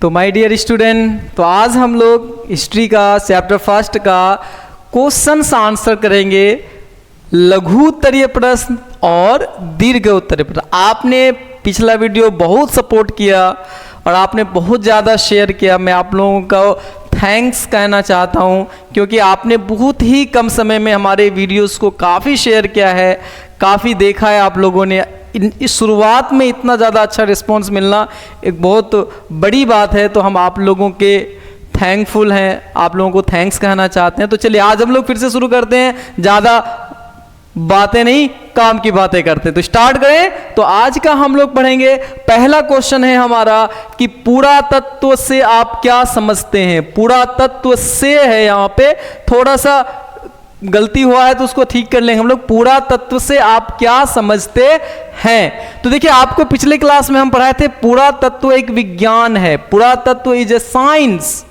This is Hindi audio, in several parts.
तो माय डियर स्टूडेंट, तो आज हम लोग हिस्ट्री का चैप्टर फर्स्ट का क्वेश्चंस आंसर करेंगे, लघु उत्तरीय प्रश्न और दीर्घ उत्तरीय प्रश्न। आपने पिछला वीडियो बहुत सपोर्ट किया और आपने बहुत ज़्यादा शेयर किया। मैं आप लोगों को थैंक्स कहना चाहता हूं, क्योंकि आपने बहुत ही कम समय में हमारे वीडियोस को काफ़ी शेयर किया है, काफ़ी देखा है आप लोगों ने। इस शुरुआत में इतना ज़्यादा अच्छा रिस्पांस मिलना एक बहुत बड़ी बात है, तो हम आप लोगों के थैंकफुल हैं, आप लोगों को थैंक्स कहना चाहते हैं। तो चलिए आज हम लोग फिर से शुरू करते हैं, ज़्यादा बातें नहीं काम की बातें करते हैं। तो स्टार्ट करें। तो आज का हम लोग पढ़ेंगे, पहला क्वेश्चन है हमारा कि पुरातत्व से आप क्या समझते हैं। पुरातत्व से है, यहाँ पे थोड़ा सा गलती हुआ है तो उसको ठीक कर लेंगे हम लोग। पुरातत्व से आप क्या समझते हैं। तो देखिए, आपको पिछले क्लास में हम पढ़ाए थे पुरातत्व एक विज्ञान है। पुरातत्व इज ए साइंस।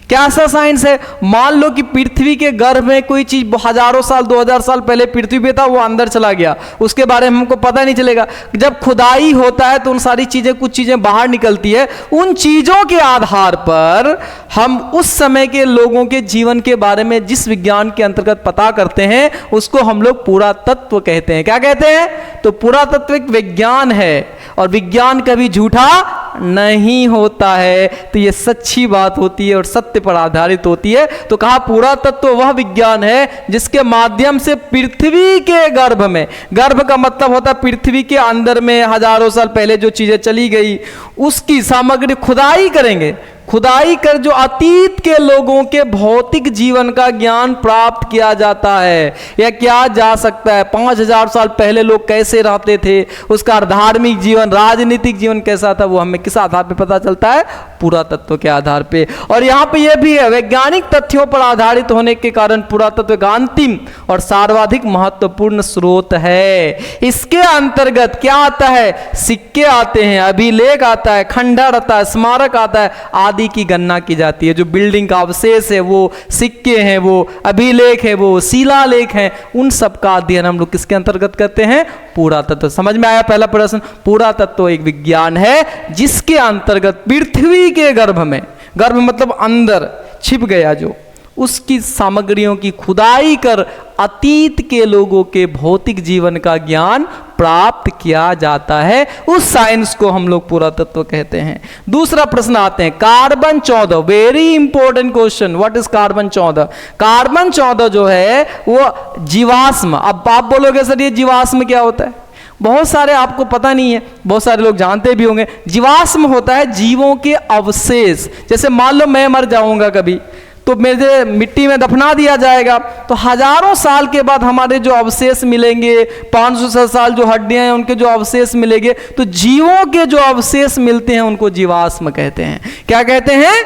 क्या सा साइंस है? मान लो कि पृथ्वी के गर्भ में कोई चीज हजारों साल 2000 साल पहले पृथ्वी पे था, वो अंदर चला गया, उसके बारे में हमको पता नहीं चलेगा। जब खुदाई होता है तो उन सारी चीजें, कुछ चीजें बाहर निकलती है। उन चीजों के आधार पर हम उस समय के लोगों के जीवन के बारे में जिस विज्ञान के अंतर्गत पता करते हैं उसको हम लोग पुरातत्व कहते हैं। क्या कहते हैं? तो पुरातत्व एक विज्ञान है और विज्ञान कभी झूठा नहीं होता है। तो ये सच्ची बात होती है और सत्य पर आधारित होती है। तो कहा पुरातत्व वह विज्ञान है जिसके माध्यम से पृथ्वी के गर्भ में, गर्भ का मतलब होता है पृथ्वी के अंदर में हजारों साल पहले जो चीजें चली गई उसकी सामग्री खुदाई करेंगे। खुदाई कर जो अतीत के लोगों के भौतिक जीवन का ज्ञान प्राप्त किया जाता है या किया जा सकता है। 5000 साल पहले लोग कैसे रहते थे, उसका धार्मिक जीवन, राजनीतिक जीवन कैसा था, वो हमें किस आधार पे पता चलता है? पुरातत्व के आधार पे। और यहाँ पे ये भी है, वैज्ञानिक तथ्यों पर आधारित होने के कारण पुरातत्व का अंतिम और सर्वाधिक महत्वपूर्ण स्रोत है। इसके अंतर्गत क्या आता है? सिक्के आते हैं, अभिलेख आता है, खंडहर आता है, स्मारक आता है आदि की गणना की जाती है। जो बिल्डिंग का अवशेष है, वो सिक्के हैं, वो अभिलेख है, वो शिलालेख हैं, उन सब का अध्ययन हम लोग किसके अंतर्गत करते हैं? पुरातत्व। समझ में आया पहला प्रश्न? पुरातत्व एक विज्ञान है जिसके अंतर्गत पृथ्वी के गर्भ में, गर्भ मतलब अंदर छिप गया जो, उसकी सामग्रियों की खुदाई कर अतीत के लोगों के भौतिक जीवन का ज्ञान प्राप्त किया जाता है। उस साइंस को हम लोग पुरातत्व कहते हैं। दूसरा प्रश्न आते हैं, carbon 14। Very important question. What is carbon 14? Carbon 14 जो है वो जीवाश्म। अब आप बोलोगे सर ये जीवाश्म क्या होता है? बहुत सारे आपको पता नहीं है, बहुत सारे लोग जानते भी होंगे। जीवाश्म होता है जीवों के अवशेष। जैसे मान लो मैं मर जाऊंगा कभी, तो मेरे मिट्टी में दफना दिया जाएगा, तो हजारों साल के बाद हमारे जो अवशेष मिलेंगे, 500 साल जो हड्डियां हैं उनके जो अवशेष मिलेंगे, तो जीवों के जो अवशेष मिलते हैं उनको जीवाश्म कहते हैं। क्या कहते हैं?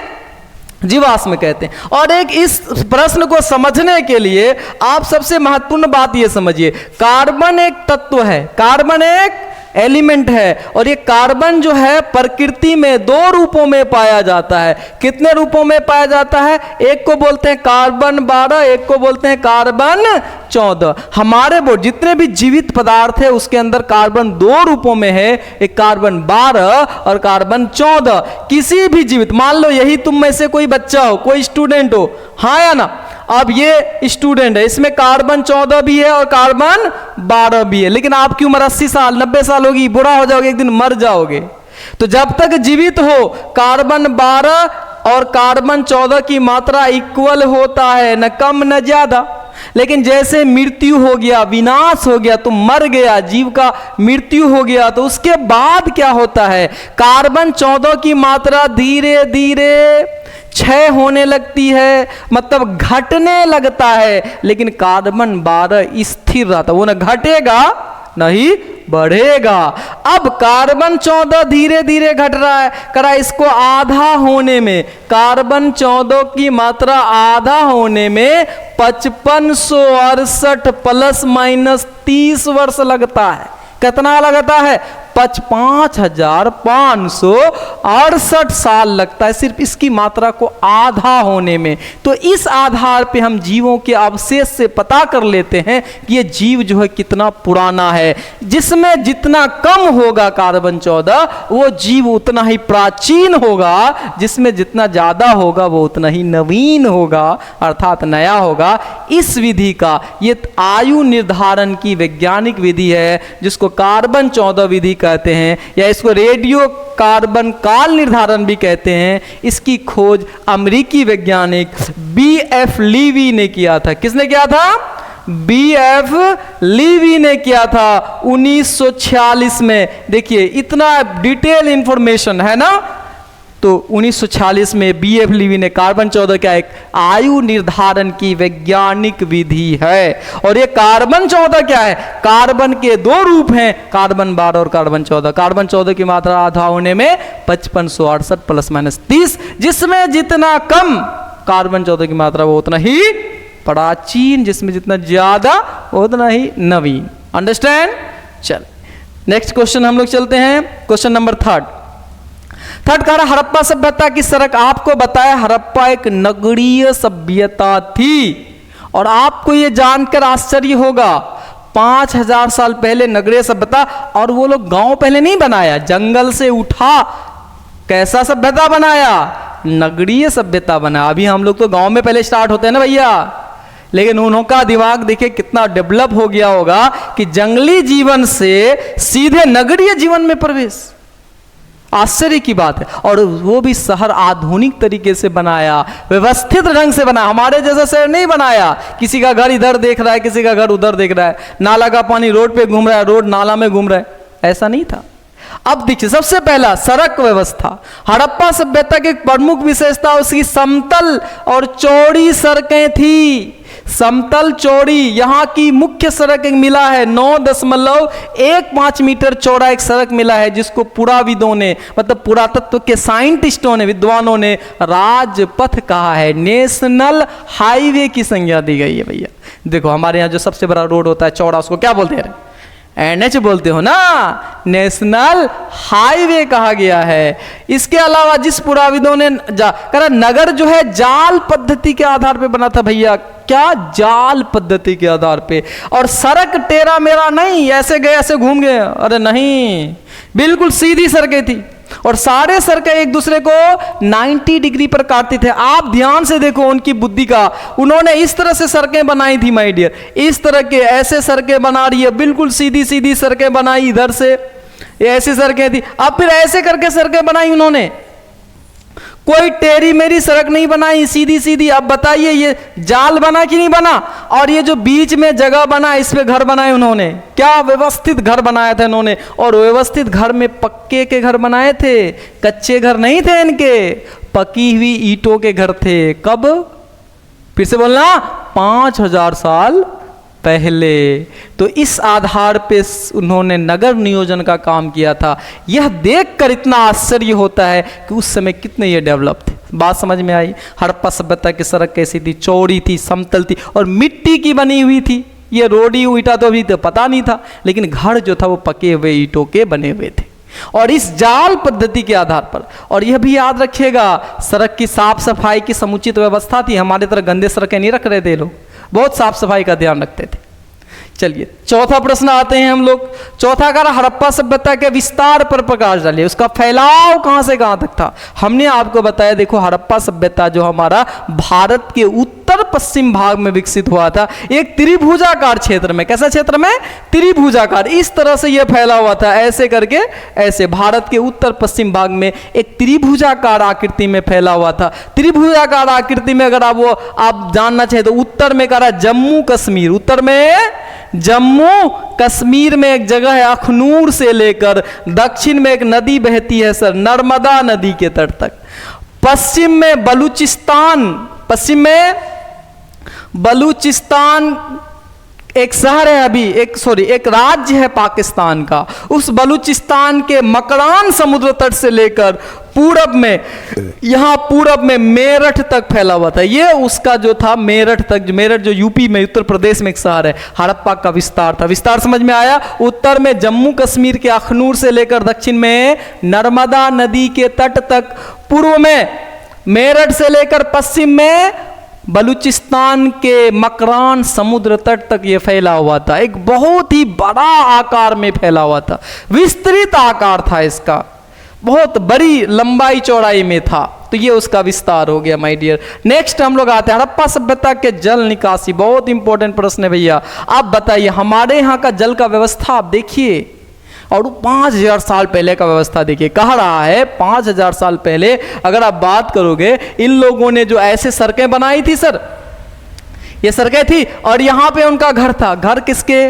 जीवाश्म कहते हैं। और एक इस प्रश्न को समझने के लिए आप सबसे महत्वपूर्ण बात यह समझिए, कार्बन एक तत्व है, कार्बन एक एलिमेंट है, और ये कार्बन जो है प्रकृति में दो रूपों में पाया जाता है। कितने रूपों में पाया जाता है? एक को बोलते हैं कार्बन 12, एक को बोलते हैं कार्बन 14। हमारे वो जितने भी जीवित पदार्थ है उसके अंदर कार्बन दो रूपों में है, एक कार्बन 12 और कार्बन 14। किसी भी जीवित, मान लो यही तुम में से कोई बच्चा हो, कोई स्टूडेंट हो, हाँ या ना? अब ये स्टूडेंट है, इसमें कार्बन 14 भी है और कार्बन 12 भी है, लेकिन आपकी उम्र 80 साल 90 साल होगी, बुरा हो जाओगे, एक दिन मर जाओगे। तो जब तक जीवित हो कार्बन 12 और कार्बन 14 की मात्रा इक्वल होता है, न कम न ज्यादा। लेकिन जैसे मृत्यु हो गया, विनाश हो गया, तो मर गया, जीव का मृत्यु हो गया, तो उसके बाद क्या होता है? कार्बन 14 की मात्रा धीरे धीरे क्षय होने लगती है, मतलब घटने लगता है, लेकिन कार्बन 12 स्थिर रहता, वो न घटेगा नहीं बढ़ेगा। अब कार्बन 14 धीरे धीरे घट रहा है, करा इसको आधा होने में, कार्बन 14 की मात्रा आधा होने में 5568 प्लस माइनस 30 वर्ष लगता है। कितना लगता है? 55,568 साल लगता है सिर्फ इसकी मात्रा को आधा होने में। तो इस आधार पे हम जीवों के अवशेष से पता कर लेते हैं कि ये जीव जो है कितना पुराना है। जिसमें जितना कम होगा कार्बन 14 वो जीव उतना ही प्राचीन होगा, जिसमें जितना ज्यादा होगा वो उतना ही नवीन होगा, अर्थात नया होगा। इस विधि का ये आयु निर्धारण की वैज्ञानिक विधि है जिसको कार्बन 14 विधि कहते हैं, या इसको रेडियो कार्बन काल निर्धारण भी कहते हैं। इसकी खोज अमेरिकी वैज्ञानिक B.F. लीवी ने किया था। किसने किया था? B.F. लीवी ने किया था 1946 में। देखिए इतना डिटेल इंफॉर्मेशन है ना। तो 1946 में B.F. लीवी ने कार्बन 14 का एक आयु निर्धारण की वैज्ञानिक विधि है। और ये कार्बन 14 क्या है? कार्बन के दो रूप हैं, कार्बन 12 और कार्बन 14। कार्बन 14 की मात्रा आधा होने में 5568 प्लस माइनस 30, जिसमें जितना कम कार्बन 14 की मात्रा वो उतना ही प्राचीन, जिसमें जितना ज्यादा उतना ही नवीन। अंडरस्टैंड? चल नेक्स्ट क्वेश्चन हम लोग चलते हैं। क्वेश्चन नंबर थर्ड कह रहा हड़प्पा सभ्यता की सड़क। आपको बताया हड़प्पा एक नगरीय सभ्यता थी, और आपको यह जानकर आश्चर्य होगा 5000 साल पहले नगरीय सभ्यता, और वो लोग गांव पहले नहीं बनाया, जंगल से उठा कैसा सभ्यता बनाया? नगरीय सभ्यता बना। अभी हम लोग तो गांव में पहले स्टार्ट होते हैं ना भैया, लेकिन उनका दिमाग देखिए कितना डेवलप हो गया होगा कि जंगली जीवन से सीधे नगरीय जीवन में प्रवेश। आश्चर्य की बात है। और वो भी शहर आधुनिक तरीके से बनाया, व्यवस्थित ढंग से बनाया। हमारे जैसा शहर नहीं बनाया, किसी का घर इधर देख रहा है, किसी का घर उधर देख रहा है, नाला का पानी रोड पे घूम रहा है, रोड नाला में घूम रहा है, ऐसा नहीं था। अब देखिए सबसे पहला सड़क व्यवस्था। हड़प्पा सभ्यता की प्रमुख विशेषता उसकी समतल और चौड़ी सड़कें थी। समतल चौड़ी यहाँ की मुख्य सड़क एक मिला है 9.15 मीटर चौड़ा एक सड़क मिला है, जिसको पुराविदों ने मतलब पुरातत्व के साइंटिस्टों ने, विद्वानों ने राजपथ कहा है। नेशनल हाईवे की संज्ञा दी गई है भैया। देखो हमारे यहाँ जो सबसे बड़ा रोड होता है चौड़ा, उसको क्या बोलते हैं? NH बोलते हो ना, नेशनल हाईवे कहा गया है। इसके अलावा जिस पुराविदों ने कहा नगर जो है जाल पद्धति के आधार पे बना था भैया। क्या? जाल पद्धति के आधार पे। और सड़क टेढ़ा मेरा नहीं, ऐसे गए ऐसे घूम गए, अरे नहीं, बिल्कुल सीधी सड़कें थी। और सारे सड़कें एक दूसरे को 90 डिग्री पर काटते थे। आप ध्यान से देखो उनकी बुद्धि का, उन्होंने इस तरह से सड़कें बनाई थी माय डियर, इस तरह के ऐसे सड़कें बना रही है, बिल्कुल सीधी सीधी सड़कें बनाई, इधर से ये ऐसी सड़कें थी। अब फिर ऐसे करके सड़कें बनाई उन्होंने, कोई टेढ़ी मेरी सड़क नहीं बनाई, सीधी सीधी। अब बताइए ये जाल बना कि नहीं बना? और ये जो बीच में जगह बना, इस पे घर बनाए उन्होंने, क्या व्यवस्थित घर बनाया था इन्होंने। और व्यवस्थित घर में पक्के के घर बनाए थे, कच्चे घर नहीं थे इनके, पकी हुई ईंटों के घर थे। कब? फिर से बोलना, 5000 साल पहले। तो इस आधार पे उन्होंने नगर नियोजन का काम किया था। यह देखकर इतना आश्चर्य होता है कि उस समय कितने ये डेवलप थे। बात समझ में आई? हड़प्पा सभ्यता की सड़क कैसी थी? चौड़ी थी, समतल थी और मिट्टी की बनी हुई थी। ये रोडी ईंटा तो अभी तो पता नहीं था, लेकिन घर जो था वो पके हुए ईंटों के बने हुए थे। और इस जाल पद्धति के आधार पर, और यह भी याद रखिएगा, सड़क की साफ सफाई की समुचित व्यवस्था थी। हमारे तरह गंदे सड़कें नहीं रख रहे थे लोग, बहुत साफ सफाई का ध्यान रखते थे। चलिए चौथा प्रश्न आते हैं हम लोग। चौथा कहा हड़प्पा सभ्यता के विस्तार पर प्रकाश डालिए, उसका फैलाव कहां से कहां तक था। हमने आपको बताया, देखो हड़प्पा सभ्यता जो हमारा भारत के उत्तर पश्चिम भाग में विकसित हुआ था, एक त्रिभुजाकार क्षेत्र में। कैसा क्षेत्र में? त्रिभुजाकार। इस तरह से यह फैला हुआ था, ऐसे करके, ऐसे भारत के उत्तर पश्चिम भाग में एक त्रिभुजाकार आकृति में फैला हुआ था। त्रिभुजाकार आकृति में अगर आप जानना चाहे तो उत्तर में कह रहा जम्मू कश्मीर, उत्तर में जम्मू कश्मीर में एक जगह है अखनूर से लेकर, दक्षिण में एक नदी बहती है सर, नर्मदा नदी के तट तक। पश्चिम में बलूचिस्तान, पश्चिम में बलूचिस्तान एक शहर है अभी, एक राज्य है पाकिस्तान का। उस बलूचिस्तान के मकरान समुद्र तट से लेकर पूरब में, यहाँ पूरब में मेरठ तक फैला हुआ था। ये उसका जो था मेरठ तक, मेरठ जो यूपी में, उत्तर प्रदेश में एक शहर है, हड़प्पा का विस्तार था। विस्तार समझ में आया? उत्तर में जम्मू कश्मीर के अखनूर से लेकर दक्षिण में नर्मदा नदी के तट तक, पूर्व में मेरठ से लेकर पश्चिम में बलूचिस्तान के मकरान समुद्र तट तक ये फैला हुआ था। एक बहुत ही बड़ा आकार में फैला हुआ था, विस्तृत आकार था इसका, बहुत बड़ी लंबाई चौड़ाई में था। तो ये उसका विस्तार हो गया माय डियर। नेक्स्ट हम लोग आते हैं हड़प्पा सभ्यता के जल निकासी। बहुत इंपॉर्टेंट प्रश्न है भैया। आप बताइए, हमारे यहाँ का जल का व्यवस्था आप देखिए और 5000 साल पहले का व्यवस्था देखिए। कह रहा है 5000 साल पहले अगर आप बात करोगे, इन लोगों ने जो ऐसे सड़कें बनाई थी सर, ये सड़कें थी और यहां पे उनका घर था। घर किसके?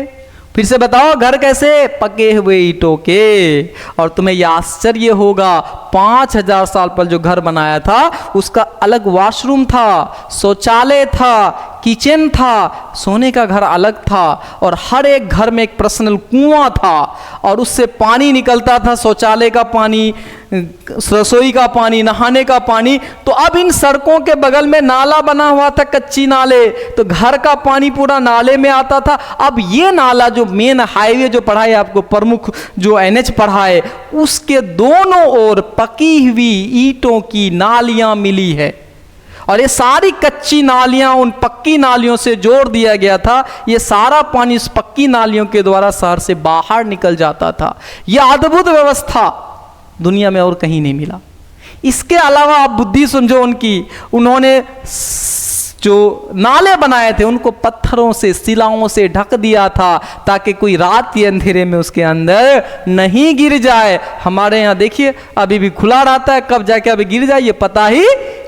फिर से बताओ, घर कैसे? पके हुए ईंटों के। और तुम्हें यह आश्चर्य होगा, 5000 साल पर जो घर बनाया था उसका अलग वॉशरूम था, शौचालय था, किचन था, सोने का घर अलग था और हर एक घर में एक पर्सनल कुआं था और उससे पानी निकलता था, शौचालय का पानी, रसोई का पानी, नहाने का पानी। तो अब इन सड़कों के बगल में नाला बना हुआ था, कच्ची नाले, तो घर का पानी पूरा नाले में आता था। अब ये नाला जो मेन हाईवे जो पढ़ा है आपको, प्रमुख जो NH पढ़ा है, उसके दोनों ओर पकी हुई ईंटों की नालियां मिली है और ये सारी कच्ची नालियां उन पक्की नालियों से जोड़ दिया गया था। ये सारा पानी उस पक्की नालियों के द्वारा शहर से बाहर निकल जाता था। यह अद्भुत व्यवस्था दुनिया में और कहीं नहीं मिला। इसके अलावा आप बुद्धि समझो उनकी, उन्होंने जो नाले बनाए थे उनको पत्थरों से, शिलाओं से ढक दिया था ताकि कोई रात के अंधेरे में उसके अंदर नहीं गिर जाए। हमारे यहाँ देखिए अभी भी खुला रहता है, कब जाके अभी गिर जाए ये पता ही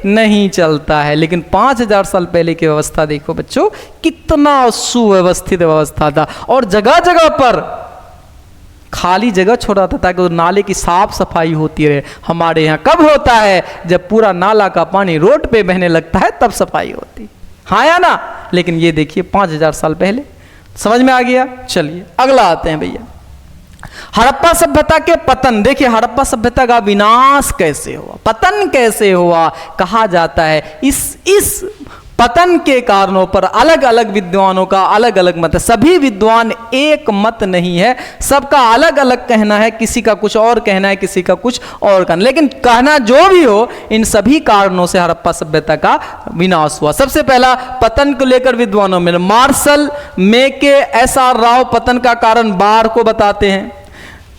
नहीं चलता है। लेकिन 5000 साल पहले की व्यवस्था देखो बच्चों, कितना सुव्यवस्थित व्यवस्था था और जगह जगह पर खाली जगह छोड़ा था ताकि नाले की साफ सफाई होती रहे। हमारे यहाँ कब होता है? जब पूरा नाला का पानी रोड पे बहने लगता है तब सफाई होती, हाँ या ना? लेकिन ये देखिए 5000 साल पहले। समझ में आ गया? चलिए अगला आते हैं भैया, हड़प्पा सभ्यता के पतन। देखिए हड़प्पा सभ्यता का विनाश कैसे हुआ, पतन कैसे हुआ, कहा जाता है इस पतन के कारणों पर अलग अलग विद्वानों का अलग अलग मत है। सभी विद्वान एक मत नहीं है, सबका अलग अलग कहना है, किसी का कुछ और कहना है, किसी का कुछ और कहना। लेकिन कहना जो भी हो, इन सभी कारणों से हड़प्पा सभ्यता का विनाश हुआ। सबसे पहला पतन को लेकर विद्वानों में मार्शल मेके SR राव पतन का कारण बाढ़ को बताते हैं।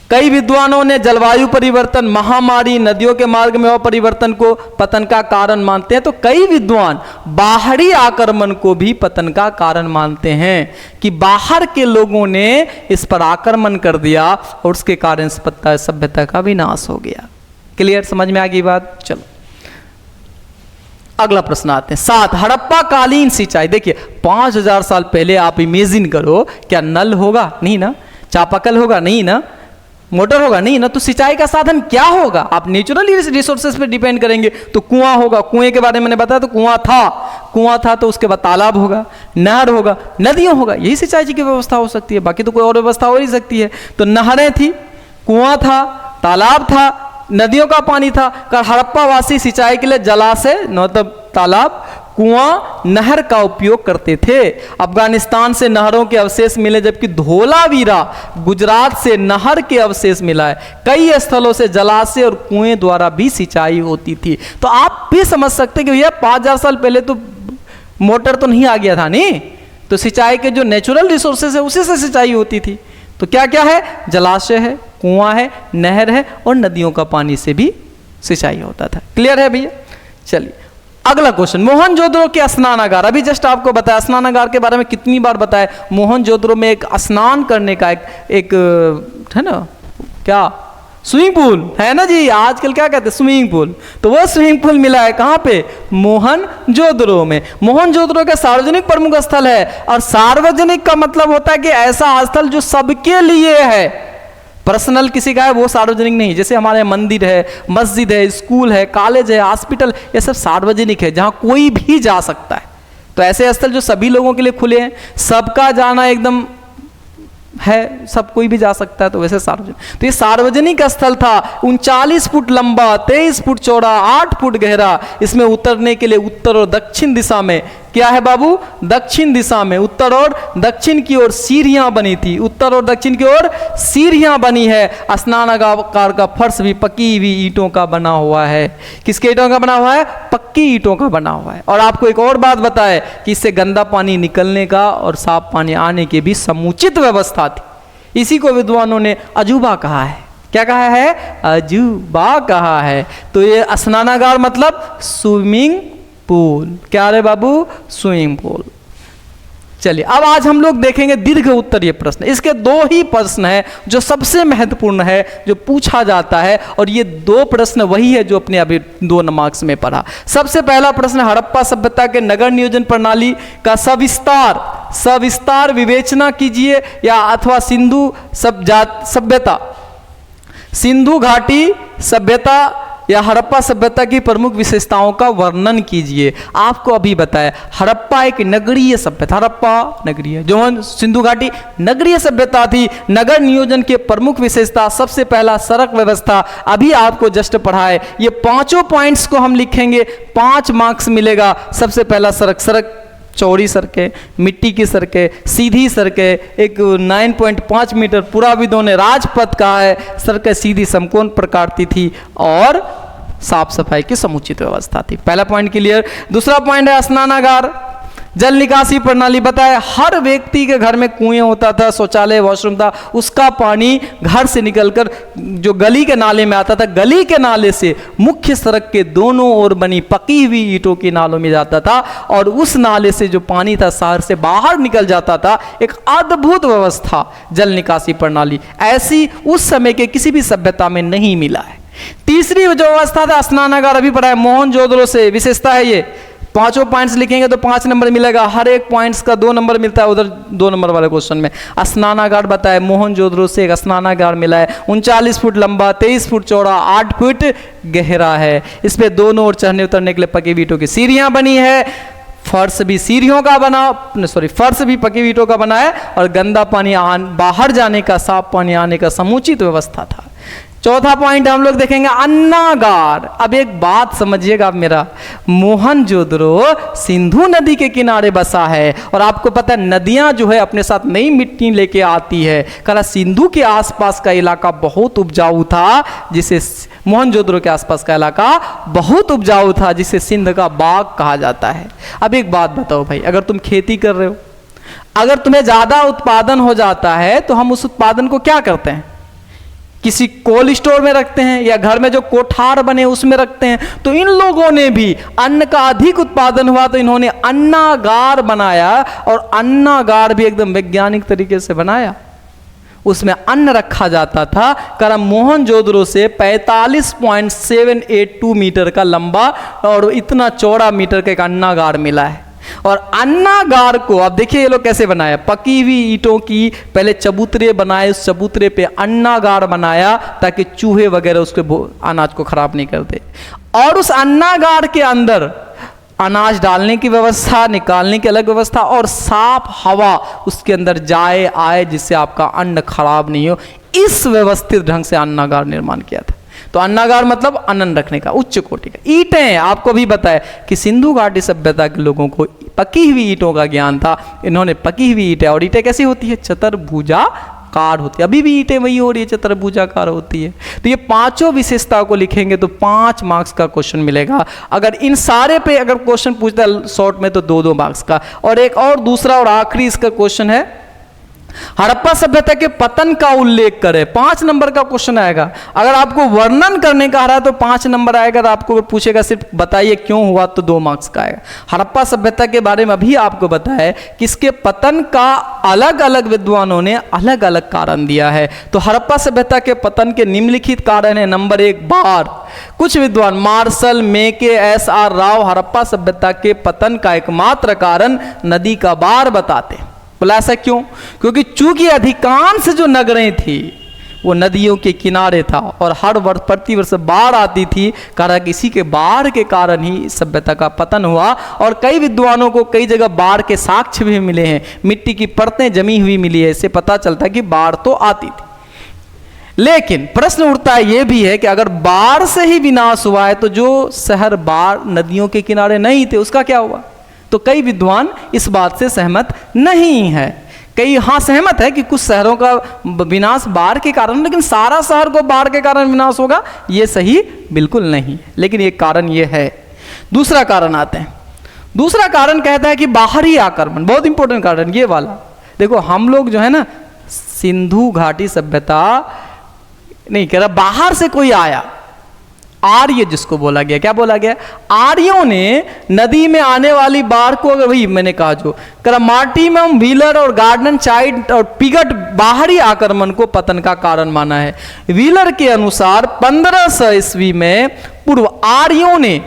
कई विद्वानों ने जलवायु परिवर्तन, महामारी, नदियों के मार्ग में अपरिवर्तन को पतन का कारण मानते हैं। तो कई विद्वान बाहरी आक्रमण को भी पतन का कारण मानते हैं कि बाहर के लोगों ने इस पर आक्रमण कर दिया और उसके कारण सभ्यता का विनाश हो गया। क्लियर? समझ में आ गई बात? चलो अगला प्रश्न आते हैं। 7 हड़प्पा कालीन सिंचाई। देखिए 5000 साल पहले आप इमेजिन करो, क्या नल होगा? नहीं ना। चापाकल होगा? नहीं ना। मोटर होगा? नहीं ना। तो सिंचाई का साधन क्या होगा? आप नेचुरल रिसोर्सेज पे डिपेंड करेंगे। तो कुआं होगा, कुएं के बारे में मैंने बताया, तो कुआं था तो उसके बाद तालाब होगा, नहर होगा, नदियों होगा। यही सिंचाई की व्यवस्था हो सकती है, बाकी तो कोई और व्यवस्था हो नहीं सकती है। तो नहरें थी, कुआं था, तालाब था, नदियों का पानी था। हड़प्पा वासी सिंचाई के लिए जलाशय मतलब तालाब, कुआं, नहर का उपयोग करते थे। अफगानिस्तान से नहरों के अवशेष मिले, जबकि धोलावीरा गुजरात से नहर के अवशेष मिला है। कई स्थलों से जलाशय और कुएं द्वारा भी सिंचाई होती थी। तो आप भी समझ सकते कि भैया 5000 साल पहले तो मोटर तो नहीं आ गया था, नहीं तो सिंचाई के जो नेचुरल रिसोर्सेज है उसी से सिंचाई होती थी। तो क्या क्या है? जलाशय है, कुआं है, नहर है और नदियों का पानी से भी सिंचाई होता था। क्लियर है भैया? चलिए अगला क्वेश्चन, मोहनजोदड़ो के स्नानागार। अभी जस्ट आपको बताया स्नानागार के बारे में, कितनी बार बताया। मोहनजोदड़ो में एक स्नान करने का एक है ना, क्या स्विमिंग पूल है ना जी, आजकल क्या कहते हैं स्विमिंग पूल। तो वो स्विमिंग पूल मिला है कहाँ पे? मोहनजोदड़ो में। मोहनजोदड़ो का सार्वजनिक प्रमुख स्थल है और सार्वजनिक का मतलब होता है कि ऐसा स्थल जो सबके लिए है, पर्सनल किसी का है वो सार्वजनिक नहीं। जैसे हमारे मंदिर है, मस्जिद है, स्कूल है, कॉलेज है, हॉस्पिटल, ये सब सार्वजनिक है जहाँ कोई भी जा सकता है। तो ऐसे स्थल जो सभी लोगों के लिए खुले हैं, सबका जाना एकदम है, सब कोई भी जा सकता है, तो वैसे सार्वजनिक, तो ये सार्वजनिक स्थल था। 39 फुट लंबा, 23 फुट चौड़ा, 8 फुट गहरा। इसमें उतरने के लिए उत्तर और दक्षिण दिशा में, क्या है बाबू, दक्षिण दिशा में उत्तर और दक्षिण की ओर सीढ़ियां बनी थी, उत्तर और दक्षिण की ओर सीढ़ियां बनी है। स्नानागार का फर्श भी पक्की हुई ईंटों का बना हुआ है। किसके ईंटों का बना हुआ है? पक्की ईंटों का बना हुआ है। और आपको एक और बात बताए कि इससे गंदा पानी निकलने का और साफ पानी आने की भी समुचित व्यवस्था थी। इसी को विद्वानों ने अजूबा कहा है। क्या कहा है? अजूबा कहा है। तो ये स्नानागार मतलब स्विमिंग पूल। क्या रे बाबू? Swimming pool. चलिए अब आज हम लोग देखेंगे दीर्घ उत्तरीय प्रश्न। इसके 2 ही प्रश्न हैं जो सबसे महत्वपूर्ण है, जो पूछा जाता है, और ये 2 प्रश्न वही है जो अपने अभी 2 मार्क्स में पढ़ा। सबसे पहला प्रश्न, हड़प्पा सभ्यता के नगर नियोजन प्रणाली का सविस्तार विवेचना कीजिए, या अथवा सिंधु सभ्यता, सिंधु घाटी सभ्यता या हड़प्पा सभ्यता की प्रमुख विशेषताओं का वर्णन कीजिए। आपको अभी बताया हड़प्पा एक नगरीय सभ्यता, हड़प्पा नगरीय, जो सिंधु घाटी नगरीय सभ्यता थी। नगर नियोजन के प्रमुख विशेषता, सबसे पहला सड़क व्यवस्था, अभी आपको जस्ट पढ़ा है। ये 5 पॉइंट्स को हम लिखेंगे, 5 मार्क्स मिलेगा। सबसे पहला सड़क, चौड़ी सड़कें, मिट्टी की सड़कें, सीधी सड़कें, एक 9.5 मीटर पूरा विदों ने राजपथ कहा है। सड़कें सीधी समकोण प्रकार की थी और साफ सफाई की समुचित व्यवस्था थी। पहला पॉइंट क्लियर। दूसरा पॉइंट है स्नानागार, जल निकासी प्रणाली। बताए हर व्यक्ति के घर में कुएं होता था, शौचालय, वॉशरूम था। उसका पानी घर से निकलकर जो गली के नाले में आता था, गली के नाले से मुख्य सड़क के दोनों ओर बनी पकी हुई ईंटों की नालों में जाता था, और उस नाले से जो पानी था शहर से बाहर निकल जाता था। एक अद्भुत व्यवस्था जल निकासी प्रणाली, ऐसी उस समय के किसी भी सभ्यता में नहीं मिला है। तीसरी जो व्यवस्था था स्नानागार, अभी पढ़ा है, मोहनजोदड़ो से विशेषता है ये। 5 पॉइंट्स लिखेंगे तो 5 नंबर मिलेगा, हर एक पॉइंट्स का 2 नंबर मिलता है। उधर 2 नंबर वाले क्वेश्चन में स्नानागार बताए, मोहनजोदड़ो से एक स्नानागार मिला है। 39 फुट लंबा, 23 फुट चौड़ा, 8 फुट गहरा है। इस पे दोनों ओर चढ़ने उतरने के लिए पकी ईंटों की सीढ़ियां बनी है। फर्श भी सीढ़ियों का बना, फर्श भी पकी ईंटों का बना है, और गंदा पानी बाहर जाने का, साफ पानी आने का समुचित व्यवस्था था। चौथा पॉइंट हम लोग देखेंगे अन्नागार। अब एक बात समझिएगा मेरा, मोहनजोदड़ो सिंधु नदी के किनारे बसा है, और आपको पता है नदियां जो है अपने साथ नई मिट्टी लेके आती है। कहा सिंधु के आसपास का इलाका बहुत उपजाऊ था, जिसे मोहनजोदड़ो के आसपास का इलाका बहुत उपजाऊ था, जिसे सिंध का बाग कहा जाता है। अब एक बात बताओ भाई, अगर तुम खेती कर रहे हो, अगर तुम्हें ज्यादा उत्पादन हो जाता है तो हम उस उत्पादन को क्या करते हैं? किसी कोल्ड स्टोर में रखते हैं, या घर में जो कोठार बने उसमें रखते हैं। तो इन लोगों ने भी अन्न का अधिक उत्पादन हुआ तो इन्होंने अन्नागार बनाया, और अन्नागार भी एकदम वैज्ञानिक तरीके से बनाया। उसमें अन्न रखा जाता था। करम मोहनजोदड़ो से 45.782 मीटर का लंबा और इतना चौड़ा मीटर का एक अन्नागार मिला है। और अन्नागार को अब देखिए ये लोग कैसे बनाया, पकी हुई ईंटों की पहले चबूतरे बनाए, उस चबूतरे पे अन्नागार बनाया ताकि चूहे वगैरह उसके अनाज को खराब नहीं करते। और उस अन्नागार के अंदर अनाज डालने की व्यवस्था, निकालने की अलग व्यवस्था, और साफ हवा उसके अंदर जाए आए जिससे आपका अन्न खराब नहीं हो। इस व्यवस्थित ढंग से अन्नागार निर्माण किया था। तो अन्नागार मतलब अन्न रखने का, उच्च कोटि का। ईंटें आपको भी बताया कि सिंधु घाटी सभ्यता के लोगों को पकी हुई ईंटों का ज्ञान था। इन्होंने पकी हुई ईंटें, और ईंटें कैसी होती है? चतुर्भुजाकार होती है। अभी भी ईंटें वही हो रही है, चतुर्भुजाकार होती है। तो ये 5 विशेषताओं को लिखेंगे तो 5 मार्क्स का क्वेश्चन मिलेगा। अगर इन सारे पे अगर क्वेश्चन पूछता है शॉर्ट में तो 2-2 मार्क्स का। और एक और दूसरा और आखिरी इसका क्वेश्चन है, हड़प्पा सभ्यता के पतन का उल्लेख करें। 5 नंबर का क्वेश्चन आएगा। अगर आपको वर्णन करने का रहा है तो 5 नंबर आएगा। तो आपको पूछेगा सिर्फ बताइए क्यों हुआ, तो 2 मार्क्स का आएगा। हड़प्पा सभ्यता के बारे में अभी आपको बताया कि इसके पतन का अलग अलग विद्वानों ने अलग अलग कारण दिया है। तो हड़प्पा सभ्यता के पतन के निम्नलिखित कारण है। नंबर 1 बाढ़। कुछ विद्वान मार्शल, मेके, SR राव हड़प्पा सभ्यता के पतन का एकमात्र कारण नदी का बाढ़ बताते हैं। बोला ऐसा क्यों? क्योंकि चूंकि अधिकांश जो नगरें थी वो नदियों के किनारे था और हर वर्ष प्रतिवर्ष बाढ़ आती थी। कारण इसी के बाढ़ के कारण ही इस सभ्यता का पतन हुआ। और कई विद्वानों को कई जगह बाढ़ के साक्ष्य भी मिले हैं, मिट्टी की परतें जमी हुई मिली है। इससे पता चलता है कि बाढ़ तो आती थी। लेकिन प्रश्न उठता है ये भी है कि अगर बाढ़ से ही विनाश हुआ है तो जो शहर बाढ़ नदियों के किनारे नहीं थे उसका क्या हुआ? तो कई विद्वान इस बात से सहमत नहीं है। कई हाँ सहमत है कि कुछ शहरों का विनाश बाढ़ के कारण, लेकिन सारा शहर को बाढ़ के कारण विनाश होगा ये सही बिल्कुल नहीं। लेकिन एक कारण ये है। दूसरा कारण आते हैं। दूसरा कारण कहता है कि बाहरी आक्रमण, बहुत इंपॉर्टेंट कारण ये वाला। देखो हम लोग जो है ना सिंधु घाटी सभ्यता नहीं कह रहा, बाहर से कोई आया, आर्य जिसको बोला गया, क्या बोला गया? आर्यों ने नदी में आने वाली बाढ़ को, वही मैंने कहा जो मार्टिमम, व्हीलर और गार्डन चाइल्ड और पिगट बाहरी आक्रमण को पतन का कारण माना है। व्हीलर के अनुसार 1500 ईस्वी में पूर्व आर्यों ने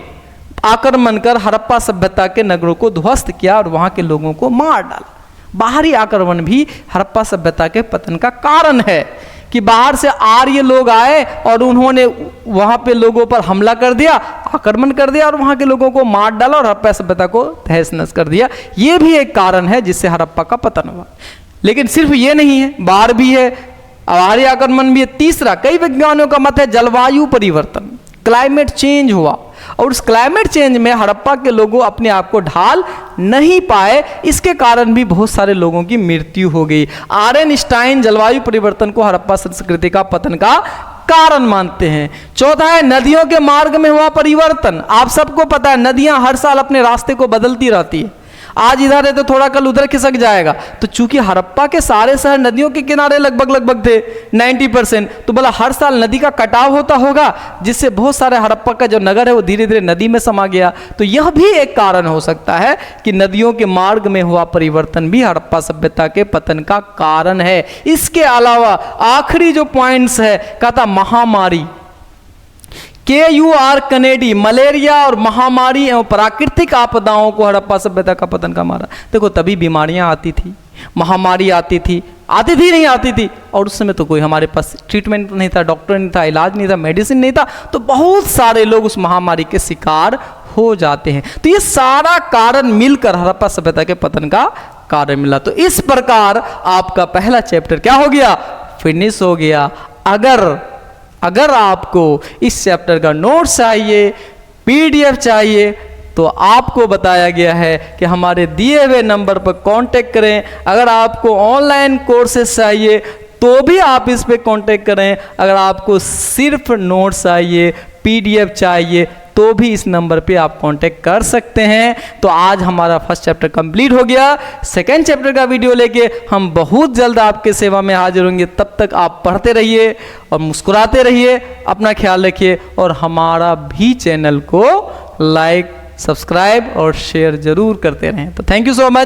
आक्रमण कर हड़प्पा सभ्यता के नगरों को ध्वस्त किया और वहां के लोगों को मार डाला। बाहरी आक्रमण भी हड़प्पा सभ्यता के पतन का कारण है कि बाहर से आर्य लोग आए और उन्होंने वहां पे लोगों पर हमला कर दिया, आक्रमण कर दिया और वहां के लोगों को मार डाला और हड़प्पा सभ्यता को तहस नहस कर दिया। ये भी एक कारण है जिससे हड़प्पा का पतन हुआ। लेकिन सिर्फ ये नहीं है, बाढ़ भी है, आर्य आक्रमण भी है। तीसरा, कई वैज्ञानिकों का मत है जलवायु परिवर्तन, क्लाइमेट चेंज हुआ और उस क्लाइमेट चेंज में हड़प्पा के लोगों अपने आप को ढाल नहीं पाए, इसके कारण भी बहुत सारे लोगों की मृत्यु हो गई। आर्नस्टाइन जलवायु परिवर्तन को हड़प्पा संस्कृति का पतन का कारण मानते हैं। चौथा है नदियों के मार्ग में हुआ परिवर्तन। आप सबको पता है नदियां हर साल अपने रास्ते को बदलती रहती है। आज इधर है तो थोड़ा कल उधर खिसक जाएगा। तो चूंकि हड़प्पा के सारे शहर नदियों के किनारे लगभग थे 90%, तो बोला हर साल नदी का कटाव होता होगा जिससे बहुत सारे हड़प्पा का जो नगर है वो धीरे धीरे नदी में समा गया। तो यह भी एक कारण हो सकता है कि नदियों के मार्ग में हुआ परिवर्तन भी हड़प्पा सभ्यता के पतन का कारण है। इसके अलावा आखिरी जो पॉइंट्स है कहता महामारी, KUR कनेडी, मलेरिया और महामारी एवं प्राकृतिक आपदाओं को हड़प्पा सभ्यता का पतन का मारा। देखो तभी बीमारियां आती थी, महामारी आती थी नहीं आती थी, और उस समय तो कोई हमारे पास ट्रीटमेंट नहीं था, डॉक्टर नहीं था, इलाज नहीं था, मेडिसिन नहीं था, तो बहुत सारे लोग उस महामारी के शिकार हो जाते हैं। तो ये सारा कारण मिलकर हड़प्पा सभ्यता के पतन का कारण मिला। तो इस प्रकार आपका पहला चैप्टर क्या हो गया? फिनिश हो गया। अगर आपको इस चैप्टर का नोट्स चाहिए, PDF चाहिए, तो आपको बताया गया है कि हमारे दिए हुए नंबर पर कांटेक्ट करें। अगर आपको ऑनलाइन कोर्सेज चाहिए तो भी आप इस पे कांटेक्ट करें। अगर आपको सिर्फ नोट्स चाहिए, PDF चाहिए, तो भी इस नंबर पे आप कांटेक्ट कर सकते हैं। तो आज हमारा फर्स्ट चैप्टर कंप्लीट हो गया। सेकंड चैप्टर का वीडियो लेके हम बहुत जल्द आपके सेवा में हाजिर होंगे। तब तक आप पढ़ते रहिए और मुस्कुराते रहिए, अपना ख्याल रखिए और हमारा भी चैनल को लाइक, सब्सक्राइब और शेयर जरूर करते रहें। तो थैंक यू सो मच।